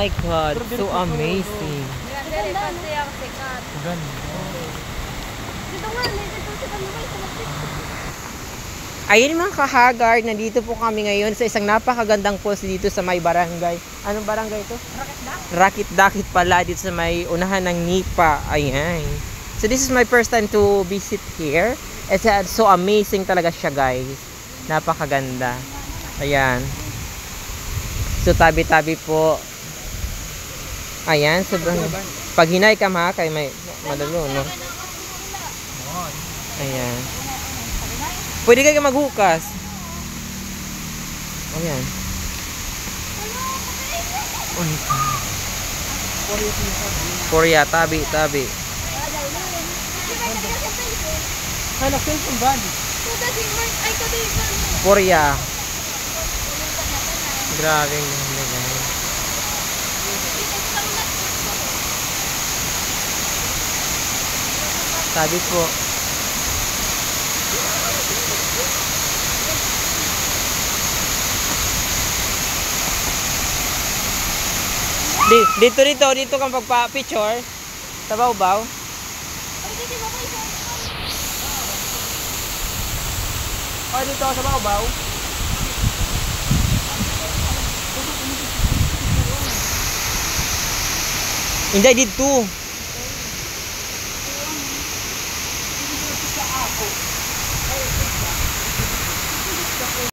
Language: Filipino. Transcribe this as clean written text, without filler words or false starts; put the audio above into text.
my God, so amazing. Ayun mga kahagard, nandito po kami ngayon sa isang napakagandang falls dito sa may barangay. Anong barangay ito? Rakit-Dakit pala dito sa may unahan ng Nipa. Ayan. So this is my first time to visit here. It's so amazing talaga siya, guys. Napakaganda. Ayan. So tabi-tabi po. Ayan, sobrang pag hinay ka ma, kay may madalo, no? Ayan. Pwede kayo maghukas. Ayan. Korea, tabi. Korea. Grabe yung guys. Tabi po. Dito kang pagpa-picture sa Baw-Baw. Oh, dito sa Baw-Baw. Hindi dito.